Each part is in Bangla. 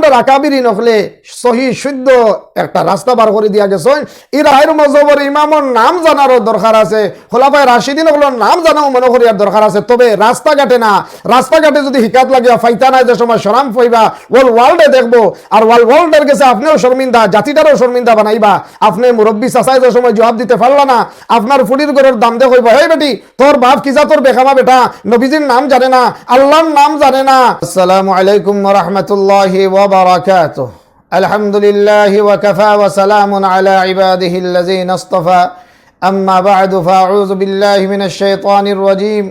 আমরা আকাবিরি নকলে সহি শুদ্ধ একটা রাস্তা বার করে দিয়া গেছেন। এই রাহের মজহবের ইমামর নাম জানারও দরকার আছে, খোলাফায়ে রাশিদিন হলোর নাম জানাও মনে করিয়ার দরকার আছে। তবে রাস্তাঘাটে না, রাস্তাঘাটে যদি হিকাত লাগিয়া ফাইতা নাই, যে সময় শরাম পাইবা ওয়াল ওয়ার্ল্ডে দেখবো, আর ওয়ার্ল্ডের গেছে আপনিও শর্মিন্দা, জাতিটারও শর্মিন্দা বানাইবা। আপনি মুরব্বী চাচাই যে সময় জবাব দিতে পারলা না, আপনার ফুডির ঘরের দাম দিয়ে কইবা, হে বেটি তোর বাপ কি যা তোর বেখামা বেটা, নবীজির নাম জানে না, আল্লাহর নাম জানে না। আসসালামু আলাইকুম ওয়া রাহমাতুল্লাহি ওয়া বারাকাতুহু। আলহামদুলিল্লাহি ওয়া কাফা ওয়া সালামুন আলা ইবাদিহিল্লাযিনা ইসতাফা। আম্মা বা'দু ফাআউযু বিল্লাহি মিনাশ শাইতানির রাজীম।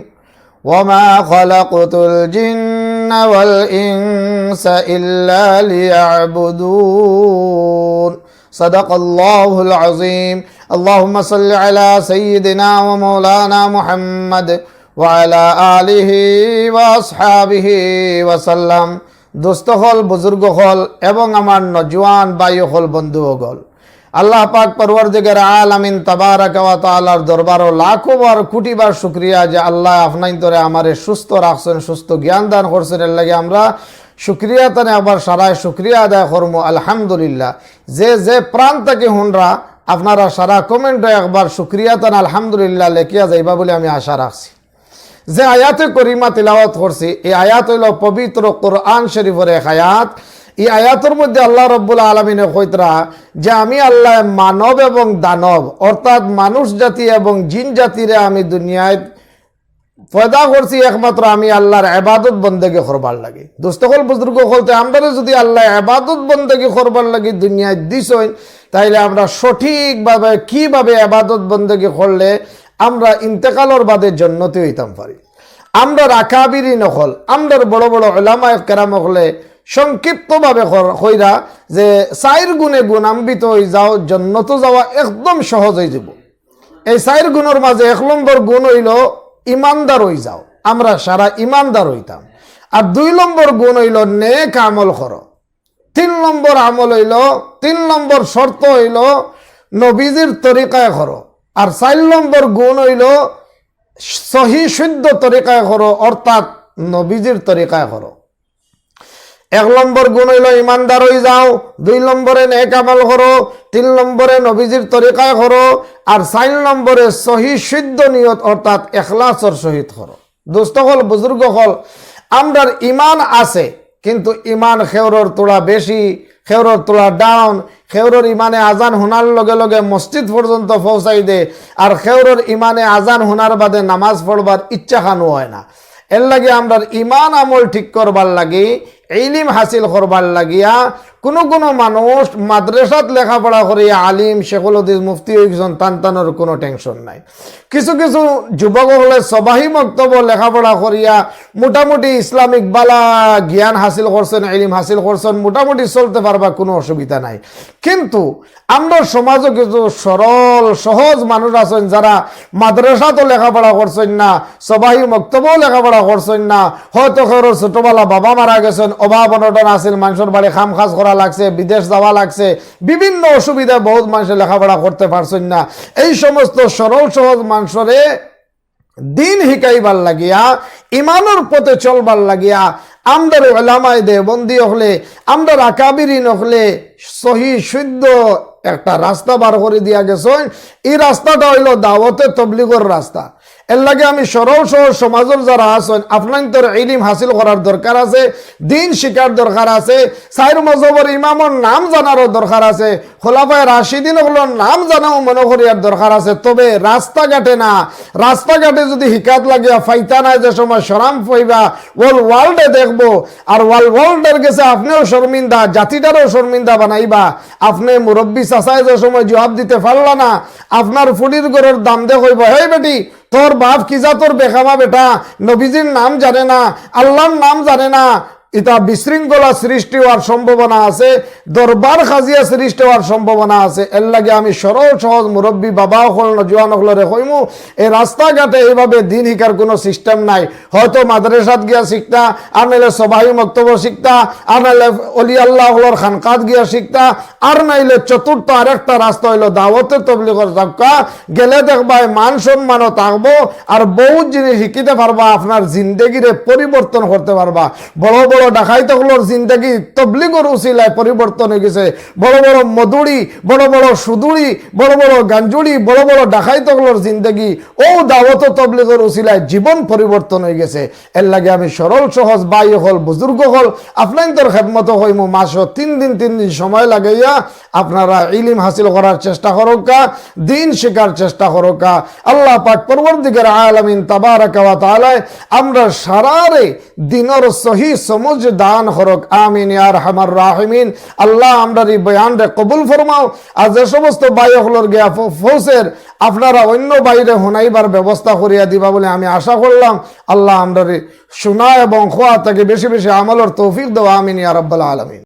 ওয়া মা খালাকতুল জিন্না ওয়াল ইনসা ইল্লা লিয়া'বুদুন। সাদাকাল্লাহুল আযীম। আল্লাহুম্মা সাল্লি আলা সাইয়্যিদিনা ওয়া মাওলানা মুহাম্মদ ওয়া আলা আলিহি ওয়া আসহাবিহি ওয়া সাল্লাম। দোস্ত হল, বুজুর্গ হল এবং আমার নজওয়ান ভাই হল, বন্ধু হল, আল্লাহ পাক পরওয়ারদিগার আলামিন তাবারাক ওয়া তাআলার দরবারও লাখো বার কোটি বার শুকরিয়া যে আল্লাহ আপনাইন তরে আমারে সুস্থ রাখছেন, সুস্থ জ্ঞান দান করছেন। এর লাগে আমরা শুকরিয়া তানে আবার সারায় শুকরিয়া আদায় করবো আলহামদুলিল্লাহ। যে যে প্রাণ থেকে হুনরা আপনারা সারা কমেন্টে একবার শুকরিয়া তান আলহামদুলিল্লাহ লেখিয়া যাইবা বলে আমি আশা রাখছি। যে আয়াতে করিমা তিলাওয়াত করছি, এই আয়াত হইল পবিত্র কোরআন শরীফের এক আয়াত। এই আয়াতের মধ্যে আল্লাহ রব্বুল আলামিনে কইতরা যে আমি আল্লাহ মানব এবং দানব অর্থাৎ মানুষ জাতি এবং জিন জাতিরে আমি দুনিয়ায় পয়দা করছি একমাত্র আমি আল্লাহর ইবাদত বন্দেগি করবার লাগে। দোস্তকল বুজুর্গ বলতে আমরা যদি আল্লাহ ইবাদত বন্দেগি করবার লাগে দুনিয়ায় দিছেন, তাইলে আমরা সঠিকভাবে কিভাবে ইবাদত বন্দেগি করলে আমরা ইন্তেকালের বাদে জান্নাতে হইতাম পারি। আমরা আকাবিরি নকল, আমরা বড় বড় উলামায়ে কেরাম হলে সংক্ষিপ্তভাবে কইরা যে চার গুণে গুণান্বিত হয়ে যাও, জান্নাত যাওয়া একদম সহজ হয়ে যাব। এই চার গুণের মাঝে এক নম্বর গুণ হইল ইমানদার হয়ে যাও, আমরা সারা ইমানদার হইতাম। আর 2 নম্বর গুণ হইল নেক আমল করো। 3 নম্বর আমল হইল 3 নম্বর শর্ত হইল নবীজির তরিকায় করো। আর 4 নম্বর গুণ হইল সহি শুদ্ধ তরিকায় করো, অর্থাৎ নবীজির তরিকায় করো। 1 নম্বর গুণ হইল ইমানদার হয়ে যাও, 2 নম্বরে নেক আমল করো, 3 নম্বরে নবীজির তরিকায় করো, আর 4 নম্বরে সহি শুদ্ধ নিয়ত অর্থাৎ ইখলাসের সহিত করো। দোস্ত হল, বুজুর্গ হল, আমরার ইমান আছে কিন্তু ইমান খেউরর তোলা বেশি, খেউরর তোলা ডাউন। খেউরর ইমানে আজান শোনার লগে লগে মসজিদ পর্যন্ত পৌঁছাই দে, আর খেউরর ইমানে আজান শোনার বাদে নামাজ পড়বার ইচ্ছা খানো হয় না। এর লাগে আমরা ইমান আমল ঠিক করবার লাগি, ইলম হাসিল করবার লাগিয়া কোনো কোনো মানুষ মাদ্রাসাত লেখাপড়া করিয়া আলিম শেখুল হাদিস মুফতি হইছেন, তানতানোর কোনো টেনশন নাই। কিছু কিছু যুবক হলে সবাহি বক্তব্য লেখাপড়া করিয়া মোটামুটি ইসলামিক বালা জ্ঞান হাসিল করছেন, ইলম হাসিল করছেন, মোটামুটি চলতে পারবা, কোনো অসুবিধা নাই। কিন্তু আমরা সমাজও কিছু সরল সহজ মানুষ আছেন যারা মাদ্রাসাতো লেখাপড়া করছেন না, সবাহি বক্তব্যও লেখাপড়া করছেন না, হয়তো কারো ছোটবেলা বাবা মারা গেছেন, অভাব অনটন আছিল, মানুষের বাড়ি খাম খাজ করা লাগছে, বিদেশ যাওয়া লাগছে, বিভিন্ন অসুবিধায় বহুত মানুষের লেখাপড়া করতে পারছেন না। এই সমস্ত সরল সহজ মানুষরে দিন শিকাইবার লাগিয়া, ইমানের পথে চলবার লাগিয়া আমরা উলামায়ে দেওবন্দি হলে, আমরা আকাবিরি হলে সহি শুদ্ধ একটা রাস্তা বার করে দিয়া গেছেন। এই রাস্তাটা হইল দাওয়াতে তবলিগের রাস্তা। এর লাগে আমি সরল সহজ সমাজের যারা আছেন, আপনার ইলম হাসিল করার দরকার আছে, দিন শিকার দরকার আছে, চার মজহবের ইমামর নাম জানারও দরকার আছে, খোলাফায়ে রাশিদিন হলোর নাম জানাও মনে করিয়ার দরকার আছে। তবে রাস্তাঘাটে না, রাস্তাঘাটে যদি হিকাত লাগিয়া ফাইতা নাই, যে সময় শরাম পাইবা ওয়াল ওয়ার্ল্ডে দেখবো, আর ওয়ার্ল্ডের গেছে আপনিও শর্মিন্দা, জাতিটারও শর্মিন্দা বানাইবা। আপনি মুরব্বী চাচাই যে সময় জবাব দিতে পারলা না, আপনার ফুডির ঘরের দাম দিয়ে কইবা, হে বেটি তোর বাপ কি যা তোর বেখামা বেটা, নবীজির নাম জানে না, আল্লাহর নাম জানে না। এটা বিশৃঙ্খলা সৃষ্টি হওয়ার সম্ভাবনা আছে, দরবার খাজিয়া সৃষ্টি হওয়ার সম্ভাবনা আছে। এর লাগে আমি সরল সহজ মুরব্বী বাবা হল, জোয়ান হলরে কইমু, এই রাস্তাঘাটে এইভাবে দিন শিকার কোনো সিস্টেম নাই। হয়তো মাদ্রাসাত গিয়া শিখতা, আর নাইলে সবাই বক্তব্য শিখতা, আর নাইলে অলি আল্লাহ হলর খানকাত গিয়া শিখতা, আর নাইলে চতুর্থ আরেকটা রাস্তা হইলো দাওয়াতে তবলিগের যাক্কা। গেলে দেখবা মান সম্মানও থাকবো, আর বহুত জিনিস শিখিতে পারবা, আপনার জিন্দেগিরে পরিবর্তন করতে পারবা। বড় বড় বড় ডাকাইতগুলোর জিন্দগি তবলিগর উসিলায় পরিবর্তন হয়ে গেছে। বড় বড় মধুরি, বড় বড় সুদুরি, বড় বড় গাঞ্জুড়ি, বড় বড় ডাকাইতগুলোর জিন্দগি ও দাওয়াত তবলিগর উসিলায় জীবন পরিবর্তন হয়ে গেছে। এর লাগে আমি সরল সহজ বাই হল বুজুর্গ হল আপনাদের খেদমত হইম মাস 3 দিন সময় লাগাইয়া আপনারা ইলম হাসিল করার চেষ্টা করোকা, দিন শেখার চেষ্টা করোকা। আল্লাহ পাক পরবর্তীকার আলামিন তাবারাকা ওয়া তাআলা আমরা সারারে দিনের সহি সমঝ দান করক, আমিন ইয়া আরহামার রাহিমিন। আল্লাহ আমরা এই বয়ানরে কবুল ফরমাও। আর যে সমস্ত ভাই হলর গিয়া ফৌসের আপনারা অন্য বাইরে হোনাইবার ব্যবস্থা করিয়া দিবা বলে আমি আশা করলাম। আল্লাহ আমরা শোনা এবং খোয়া তাকে বেশি বেশি আমলের তৌফিক দেওয়া, আমিন ইয়া রাব্বাল আলামিন।